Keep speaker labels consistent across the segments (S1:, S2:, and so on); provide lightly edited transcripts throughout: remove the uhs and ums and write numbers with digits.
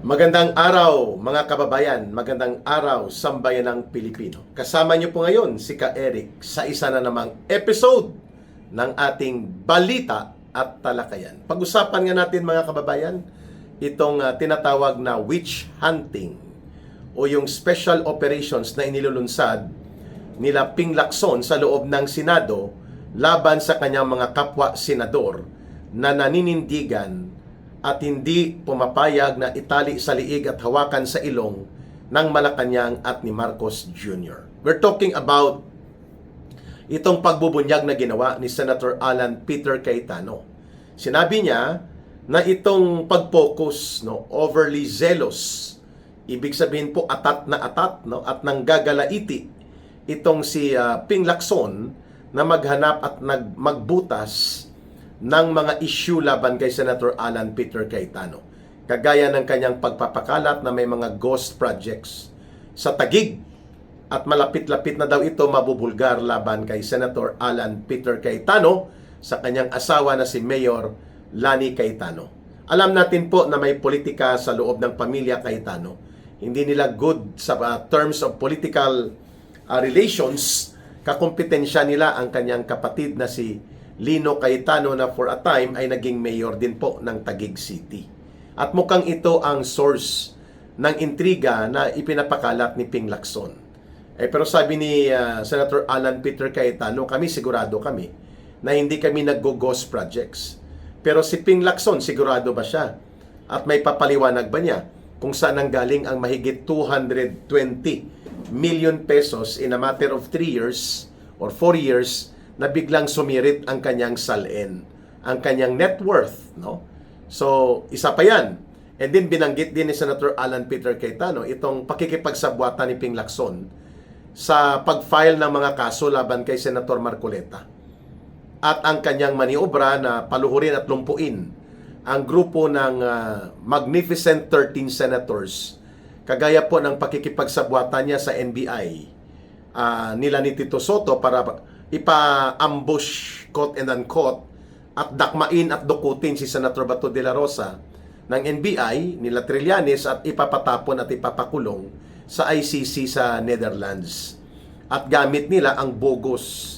S1: Magandang araw mga kababayan, magandang araw sambayanang Pilipino. Kasama niyo po ngayon si Ka Eric sa isa na namang episode ng ating Balita at Talakayan. Pag-usapan nga natin mga kababayan, itong tinatawag na witch hunting o yung special operations na inilulunsad nila Ping Lacson sa loob ng Senado laban sa kanyang mga kapwa senador na naninindigan at hindi pumapayag na itali sa liig at hawakan sa ilong ng Malacanang at ni Marcos Jr. We're talking about itong pagbubunyag na ginawa ni Senator Alan Peter Cayetano. Sinabi niya na itong pag-focus, overly zealous, ibig sabihin po atat at nanggagalaiti itong si Ping Lacson na maghanap at magbutas ng mga issue laban kay Senator Alan Peter Cayetano. Kagaya ng kanyang pagpapakalat na may mga ghost projects sa Taguig at malapit-lapit na daw ito mabubulgar laban kay Senator Alan Peter Cayetano sa kanyang asawa na si Mayor Lani Cayetano. Alam natin po na may politika sa loob ng pamilya Cayetano. Hindi nila good sa terms of political relations. Kakumpetensya nila ang kanyang kapatid na si Lino Cayetano na for a time ay naging mayor din po ng Taguig City. At mukhang ito ang source ng intriga na ipinapakalat ni Ping Lacson. Pero sabi ni Senator Alan Peter Cayetano, sigurado kami na hindi kami nag-ghost projects. Pero si Ping Lacson, sigurado ba siya? At may papaliwanag ba niya kung saan nanggaling ang mahigit 220 million pesos in a matter of 3 years or 4 years na biglang sumirit ang kanyang salin, ang kanyang net worth, no? So, isa pa yan. And then binanggit din ni Senator Alan Peter Cayetano itong pakikipagsabwatan ni Ping Lacson sa pag-file ng mga kaso laban kay Senator Marcoleta. At ang kanyang maniobra na paluhurin at lumpuin ang grupo ng Magnificent 13 Senators, kagaya po ng pakikipagsabwatan niya sa NBI, nila ni Tito Soto para ipa-ambush, quote and unquote, at dakmain at dukutin si Senator Bato de la Rosa ng NBI, nila Trillanes, at ipapatapon at ipapakulong sa ICC sa Netherlands. At gamit nila ang bogus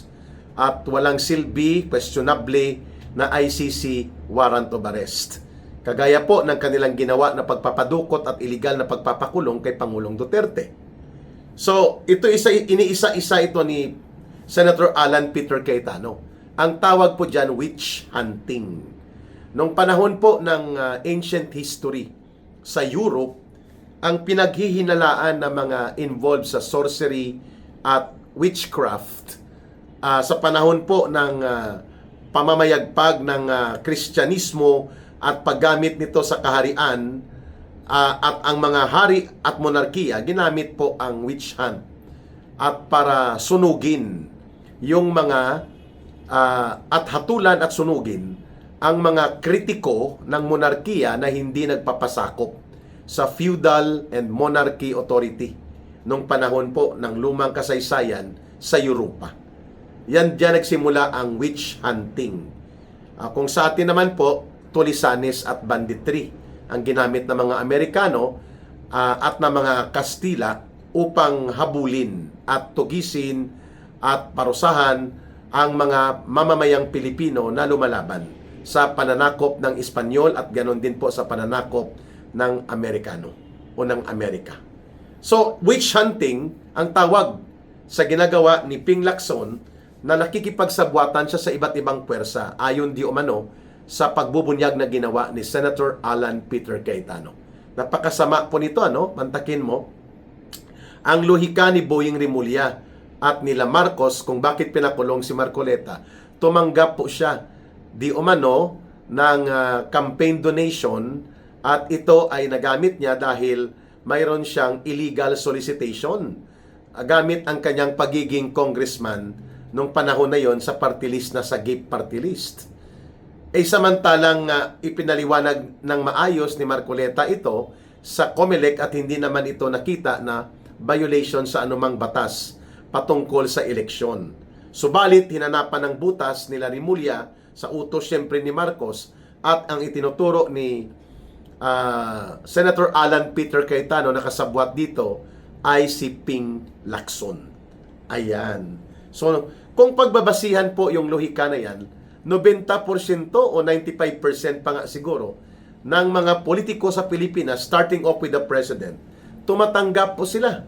S1: at walang silbi, questionably, na ICC warrant of arrest. Kagaya po ng kanilang ginawa na pagpapadukot at iligal na pagpapakulong kay Pangulong Duterte. So, iniisa-isa ito ni Senator Alan Peter Cayetano. Ang tawag po dyan, witch hunting. Nung panahon po ng ancient history sa Europe, ang pinaghihinalaan ng mga involved sa sorcery at witchcraft sa panahon po ng pamamayagpag ng Kristyanismo at paggamit nito sa kaharian at ang mga hari at monarkiya, ginamit po ang witch hunt at para sunugin yung mga at hatulan at sunugin ang mga kritiko ng monarkiya na hindi nagpapasakop sa feudal and monarchy authority nung panahon po ng lumang kasaysayan sa Europa. Diyan nagsimula ang witch hunting. Kung sa atin naman po, tulisanes at banditry ang ginamit ng mga Amerikano at ng mga Kastila upang habulin at tugisin at parusahan ang mga mamamayang Pilipino na lumalaban sa pananakop ng Espanyol at ganon din po sa pananakop ng Amerikano o ng Amerika. So, witch hunting ang tawag sa ginagawa ni Ping Lacson na nakikipagsabwatan siya sa iba't ibang puwersa ayon di umano sa pagbubunyag na ginawa ni Senator Alan Peter Cayetano. Napakasama po nito, Mantakin mo ang lohika ni Boying Rimulya at nila Marcos kung bakit pinakulong si Marcoleta. Tumanggap po siya di umano ng campaign donation at ito ay nagamit niya dahil mayroon siyang illegal solicitation gamit ang kanyang pagiging congressman nung panahon na yon sa party list na Sagip party list. Samantalang ipinaliwanag ng maayos ni Marcoleta ito sa COMELEC at hindi naman ito nakita na violation sa anumang batas patungkol sa eleksyon. Subalit, hinanapan ng butas nila Rimulya sa utos siyempre ni Marcos at ang itinuturo ni Senator Alan Peter Cayetano nakasabwat dito ay si Ping Lacson. Ayan. So, kung pagbabasihan po yung lohika na yan, 90% o 95% pa nga siguro ng mga politiko sa Pilipinas, starting off with the President, tumatanggap po sila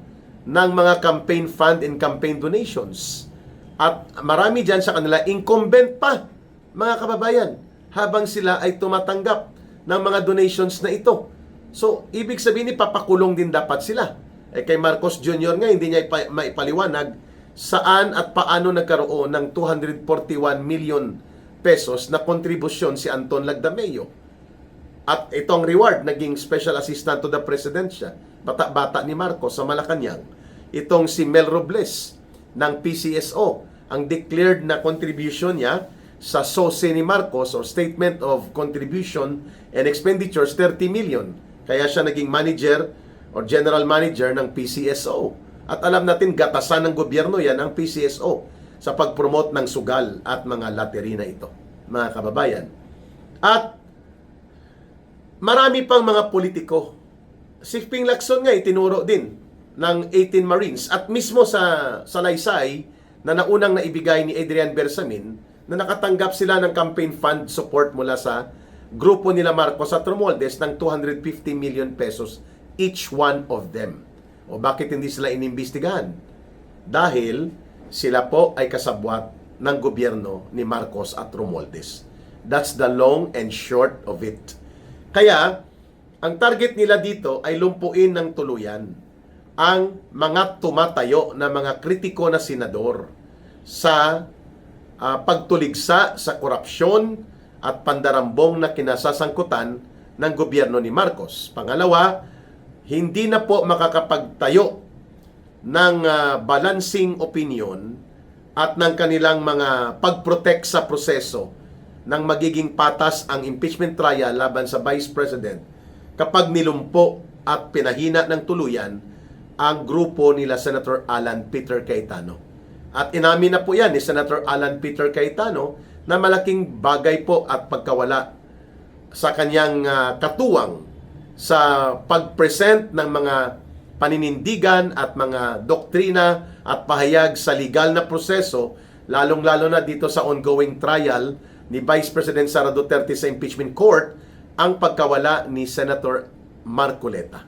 S1: ng mga campaign fund and campaign donations. At marami dyan sa kanila, incumbent pa, mga kababayan, habang sila ay tumatanggap ng mga donations na ito. So, ibig sabihin, papakulong din dapat sila. Kay Marcos Jr. nga, hindi niya maipaliwanag saan at paano nagkaroon ng 241 million pesos na kontribusyon si Anton Lagdameo. At itong reward, naging Special Assistant to the President siya, bata-bata ni Marcos sa Malacanang. Itong si Mel Robles ng PCSO, ang declared na contribution niya sa SOSE ni Marcos or Statement of Contribution and Expenditures, 30 million. Kaya siya naging manager or general manager ng PCSO. At alam natin, gatasan ng gobyerno yan ang PCSO sa pag-promote ng sugal at mga lottery na ito, mga kababayan. At marami pang mga politiko. Si Ping Lacson nga itinuro din ng 18 Marines at mismo sa Salaysay na naunang naibigay ni Adrian Bersamin na nakatanggap sila ng campaign fund support mula sa grupo nila Marcos at Romualdez ng 250 million pesos each one of them. O bakit hindi sila inimbestigahan? Dahil sila po ay kasabwat ng gobyerno ni Marcos at Romualdez. That's the long and short of it. Kaya, ang target nila dito ay lumpuin ng tuluyan ang mga tumatayo na mga kritiko na senador sa pagtuligsa sa korupsyon at pandarambong na kinasasangkutan ng gobyerno ni Marcos. Pangalawa, hindi na po makakapagtayo ng balancing opinion at ng kanilang mga pag-protect sa proseso ng magiging patas ang impeachment trial laban sa Vice President kapag nilumpo at pinahina ng tuluyan ang grupo nila Senator Alan Peter Cayetano. At inamin na po yan ni Senator Alan Peter Cayetano na malaking bagay po at pagkawala sa kanyang katuwang sa pag-present ng mga paninindigan at mga doktrina at pahayag sa legal na proseso, lalong-lalo na dito sa ongoing trial ni Vice President Sara Duterte sa impeachment court, ang pagkawala ni Senator Marcoleta.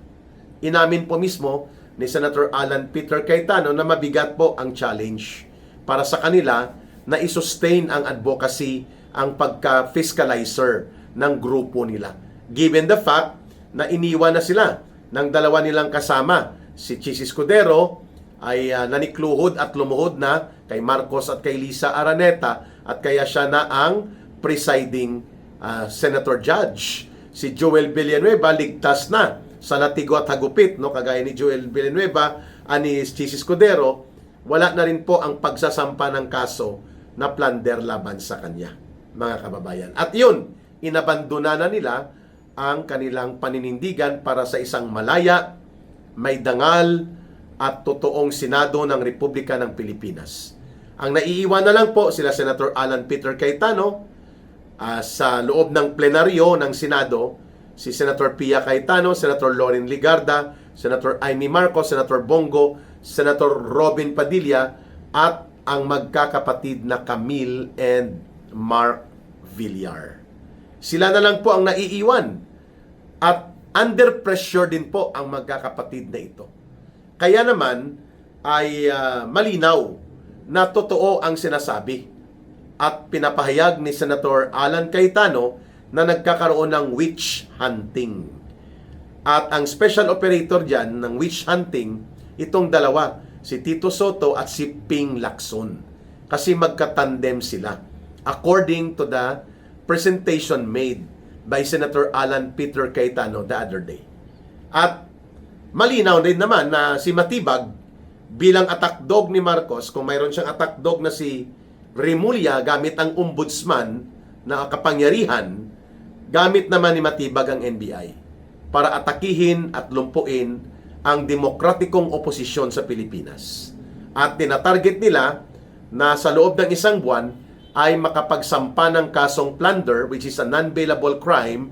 S1: Inamin po mismo ni Senator Alan Peter Cayetano na mabigat po ang challenge para sa kanila na isustain ang advocacy, ang pagka-fiscalizer ng grupo nila. Given the fact na iniwan na sila ng dalawa nilang kasama, si Chis Escudero ay nanikluhod at lumuhod na kay Marcos at kay Lisa Araneta at kaya siya na ang presiding senator judge. Si Joel Villanueva ligtas na sa latigo at hagupit, no? Kagaya ni Joel Villanueva, ni Chis Escudero, wala na rin po ang pagsasampa ng kaso na plunder laban sa kanya, mga kababayan. At yun, inabandona na nila ang kanilang paninindigan para sa isang malaya, may dangal at totoong Senado ng Republika ng Pilipinas. Ang naiiwan na lang po sila Senator Alan Peter Cayetano, sa loob ng plenaryo ng Senado, si Senator Pia Cayetano, Senator Loren Ligarda, Senator Amy Marcos, Senator Bongo, Senator Robin Padilla, at ang magkakapatid na Camille and Mark Villar. Sila na lang po ang naiiwan. At under pressure din po ang magkakapatid na ito. Kaya naman ay malinaw na totoo ang sinasabi at pinapahayag ni Senator Alan Cayetano na nagkakaroon ng witch hunting. At ang special operator dyan ng witch hunting, itong dalawa, si Tito Soto at si Ping Lacson. Kasi magkatandem sila. According to the presentation made by Senator Alan Peter Cayetano the other day. At malinaw din naman na si Matibag bilang attack dog ni Marcos, kung mayroon siyang attack dog na si Remulla gamit ang ombudsman na kapangyarihan, gamit naman ni Matibag ang NBI para atakihin at lumpuin ang demokratikong oposisyon sa Pilipinas. At tinatarget nila na sa loob ng isang buwan ay makapagsampa ng kasong plunder, which is a non-bailable crime,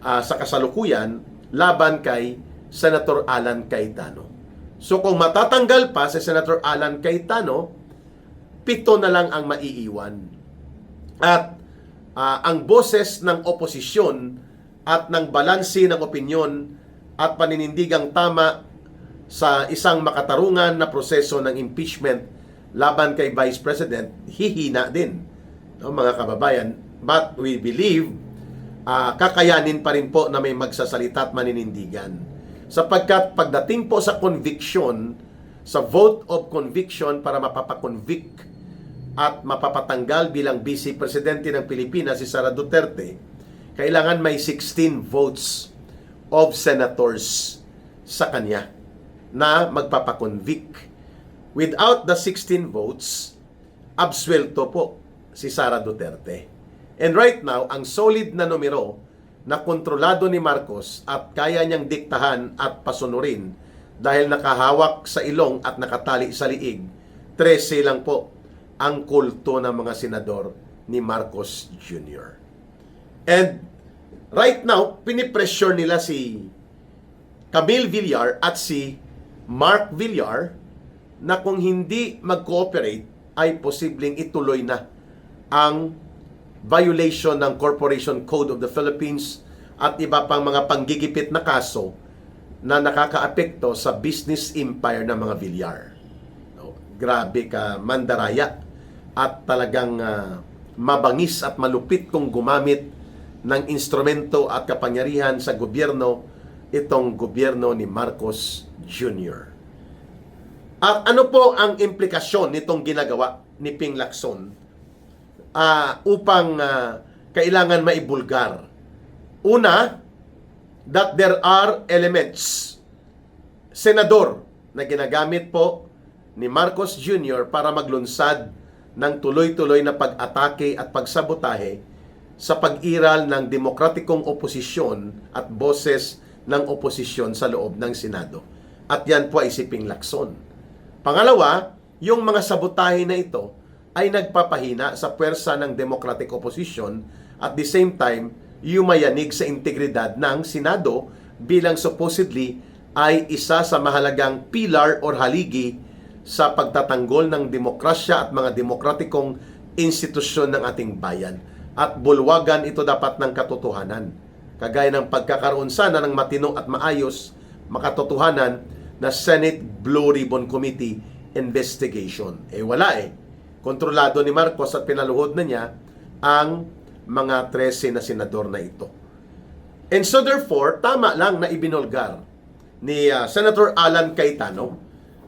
S1: sa kasalukuyan laban kay Senator Alan Cayetano. So kung matatanggal pa si Senator Alan Cayetano, 7 na lang ang maiiwan. At ang boses ng oposisyon at ng balanse ng opinyon at paninindigang tama sa isang makatarungan na proseso ng impeachment laban kay Vice President, hihina din, no, mga kababayan. But we believe kakayanin pa rin po na may magsasalita at maninindigan. Sapagkat pagdating po sa conviction, sa vote of conviction para mapapakonvict at mapapatanggal bilang Vice Presidente ng Pilipinas si Sara Duterte, kailangan may 16 votes of senators sa kanya na magpapakonvict. Without the 16 votes, absuelto po si Sara Duterte. And right now, ang solid na numero na kontrolado ni Marcos at kaya niyang diktahan at pasunurin dahil nakahawak sa ilong at nakatali sa liig, 13 lang po ang kulto ng mga senador ni Marcos Jr. And right now, pinipressure nila si Camille Villar at si Mark Villar na kung hindi mag-cooperate ay posibleng ituloy na ang violation ng Corporation Code of the Philippines at iba pang mga panggigipit na kaso na nakakaapekto sa business empire ng mga Villar. No, grabe ka mandaraya at talagang mabangis at malupit kung gumamit ng instrumento at kapangyarihan sa gobyerno itong gobyerno ni Marcos Jr. At ano po ang implikasyon nitong ginagawa ni Ping Lacson upang kailangan maibulgar? Una, that there are elements, senador, na ginagamit po ni Marcos Jr. para maglunsad ng tuloy-tuloy na pag-atake at pagsabotahe sa pag-iral ng demokratikong oposisyon at boses ng oposisyon sa loob ng Senado. At yan po ay si Ping Lacson. Pangalawa, yung mga sabotahe na ito ay nagpapahina sa puwersa ng Democratic Opposition at the same time, yumayanig sa integridad ng Senado bilang supposedly ay isa sa mahalagang pilar or haligi sa pagtatanggol ng demokrasya at mga demokratikong institusyon ng ating bayan. At bulwagan ito dapat ng katotohanan. Kagaya ng pagkakaroon sana ng matino at maayos makatotohanan na Senate Blue Ribbon Committee investigation. Wala Kontrolado ni Marcos at pinaluhod na niya ang mga 13 na senador na ito. And so therefore, tama lang na ibinulgar ni Senator Alan Cayetano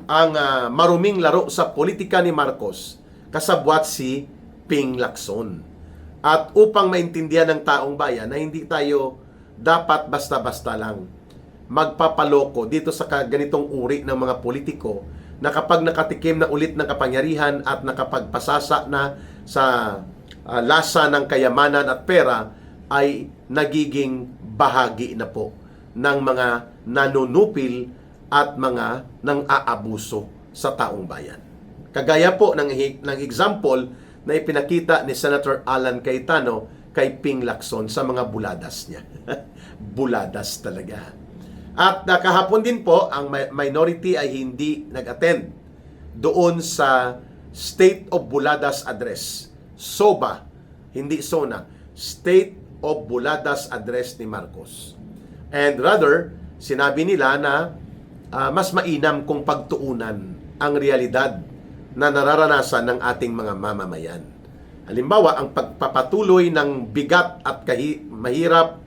S1: ang maruming laro sa politika ni Marcos kasabwat si Ping Lacson. At upang maintindihan ng taong bayan na hindi tayo dapat basta-basta lang magpapaloko dito sa ganitong uri ng mga politiko na kapag nakatikim na ulit ng kapangyarihan at nakapagpasasa na sa lasa ng kayamanan at pera ay nagiging bahagi na po ng mga nanunupil at mga nang-aabuso sa taong bayan. Kagaya po ng example na ipinakita ni Senator Alan Cayetano kay Ping Lacson sa mga buladas niya. Buladas talaga. At kahapon din po, ang minority ay hindi nag-attend doon sa State of Buladas Address. SOBA, hindi SONA. State of Buladas Address ni Marcos. And rather, sinabi nila na mas mainam kung pagtuunan ang realidad na nararanasan ng ating mga mamamayan. Halimbawa, ang pagpapatuloy ng bigat at mahirap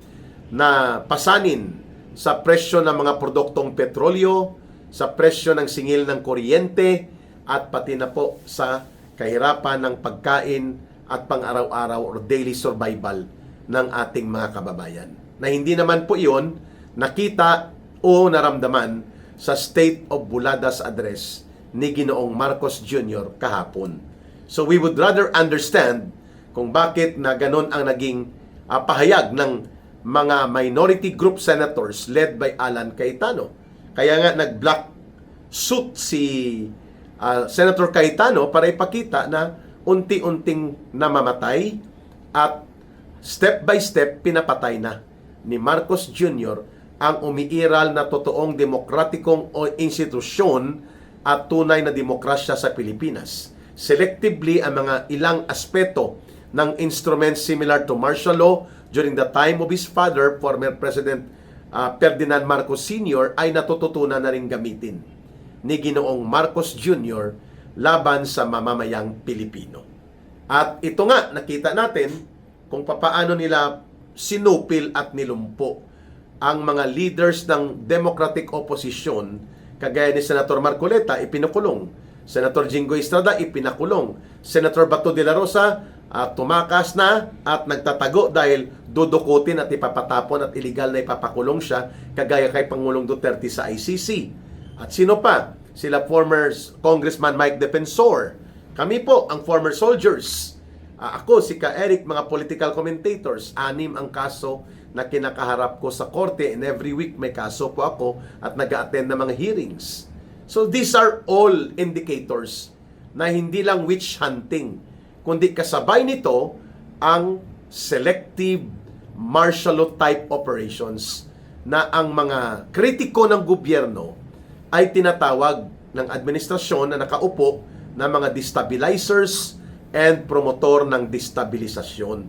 S1: na pasanin sa presyo ng mga produktong petrolyo, sa presyo ng singil ng kuryente, at pati na po sa kahirapan ng pagkain at pang-araw-araw or daily survival ng ating mga kababayan. Na hindi naman po iyon nakita o naramdaman sa State of Buladas Address ni Ginoong Marcos Jr. kahapon. So we would rather understand kung bakit na ganun ang naging pahayag ng mga minority group senators led by Alan Cayetano. Kaya nga nag-black suit si Senator Cayetano para ipakita na unti-unting namamatay at step by step pinapatay na ni Marcos Jr. ang umiiral na totoong demokratikong institusyon at tunay na demokrasya sa Pilipinas. Selectively ang mga ilang aspeto ng instruments similar to martial law during the time of his father, former President Ferdinand Marcos Sr. ay natututunan na rin gamitin ni Ginoong Marcos Jr. laban sa mamamayang Pilipino. At ito nga, nakita natin kung papaano nila sinupil at nilumpo ang mga leaders ng Democratic Opposition, kagaya ni Senator Marcoleta, ipinakulong. Senator Jinggoy Estrada, ipinakulong. Senator Bato de la Rosa, tumakas na at nagtatago dahil dudukutin at ipapatapon at illegal na ipapakulong siya, kagaya kay Pangulong Duterte sa ICC. At sino pa? Sila former Congressman Mike Defensor. Kami po, ang former soldiers. Ako, si Ka Eric, mga political commentators. 6 ang kaso na kinakaharap ko sa korte, and every week may kaso po ako at nag-attend ng mga hearings. So these are all indicators na hindi lang witch hunting, kundi kasabay nito ang selective martial law type operations na ang mga kritiko ng gobyerno ay tinatawag ng administrasyon na nakaupo na mga destabilizers and promotor ng destabilisasyon.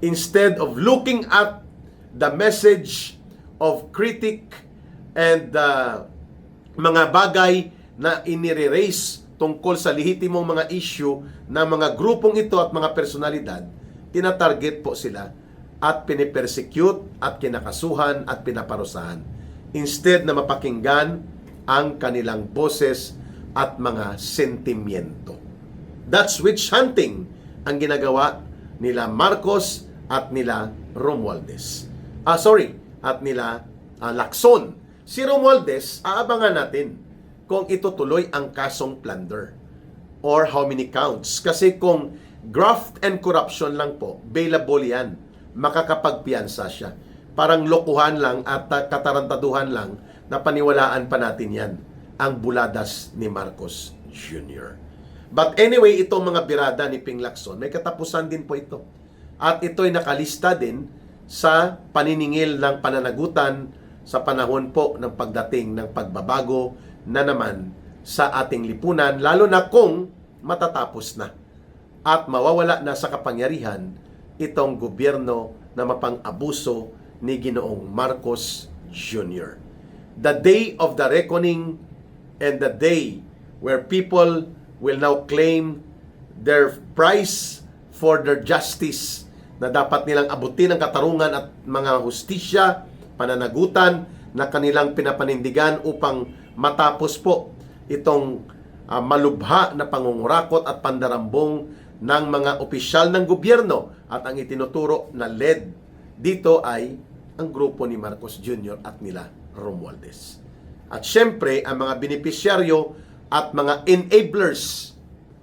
S1: Instead of looking at the message of critic and mga bagay na inire-raise tungkol sa lehitimong mga issue ng mga grupong ito at mga personalidad, tinatarget po sila at pinipersecute at kinakasuhan at pinaparusahan. Instead na mapakinggan ang kanilang boses at mga sentimiento. That's witch hunting ang ginagawa nila Marcos at nila Romualdez. At nila Lacson. Si Romualdez, aabangan natin kung itutuloy ang kasong plunder or how many counts. Kasi kung graft and corruption lang po, bailable yan. Makakapagpiyansa siya. Parang lokohan lang at katarantaduhan lang na paniwalaan pa natin yan, ang buladas ni Marcos Jr. But anyway, itong mga birada ni Ping Lacson, may katapusan din po ito. At ito'y nakalista din sa paniningil ng pananagutan sa panahon po ng pagdating ng pagbabago na naman sa ating lipunan, lalo na kung matatapos na at mawawala na sa kapangyarihan itong gobyerno na mapang-abuso ni Ginoong Marcos Jr. The day of the reckoning and the day where people will now claim their price for their justice na dapat nilang abutin ang katarungan at mga hustisya, pananagutan na kanilang pinapanindigan upang matapos po itong malubha na pangungurakot at pandarambong ng mga opisyal ng gobyerno, at ang itinuturo na led dito ay ang grupo ni Marcos Jr. at nila Romualdez. At syempre, ang mga benepisyaryo at mga enablers,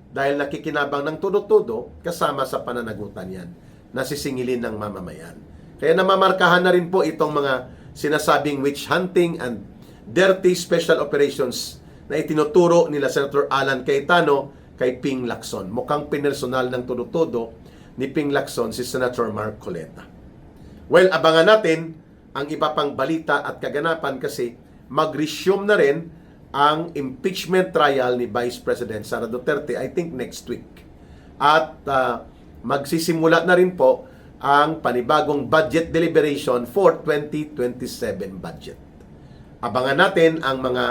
S1: dahil nakikinabang ng todo-todo kasama sa pananagutan yan, nasisingilin ng mamamayan. Kaya namamarkahan na rin po itong mga sinasabing witch hunting and dirty special operations na itinuturo nila Senator Alan Cayetano kay Ping Lacson. Mukhang pinersonal ng todo-todo ni Ping Lacson si Senator Marcoleta. Well, abangan natin ang iba pang balita at kaganapan kasi mag-resume na rin ang impeachment trial ni Vice President Sara Duterte, I think next week. At magsisimula na rin po ang panibagong budget deliberation for 2027 budget. Abangan natin ang mga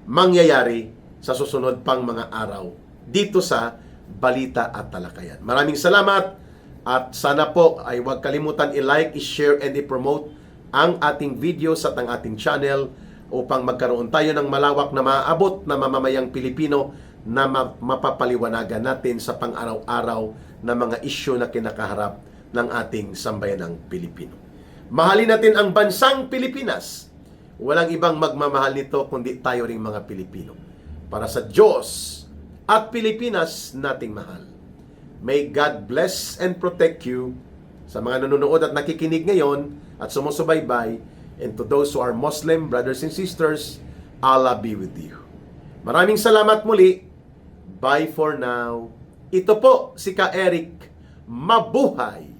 S1: mangyayari sa susunod pang mga araw dito sa Balita at Talakayan. Maraming salamat at sana po ay huwag kalimutan i-like, i-share, and i-promote ang ating videos at ang ating channel upang magkaroon tayo ng malawak na maaabot na mamamayang Pilipino na mapapaliwanagan natin sa pang-araw-araw na mga isyu na kinakaharap ng ating sambayanang Pilipino. Mahalin natin ang bansang Pilipinas. Walang ibang magmamahal nito kundi tayo ring mga Pilipino. Para sa Diyos at Pilipinas nating mahal. May God bless and protect you sa mga nanonood at nakikinig ngayon at sumusubaybay, and to those who are Muslim brothers and sisters, Allah be with you. Maraming salamat muli. Bye for now. Ito po si Ka Eric. Mabuhay!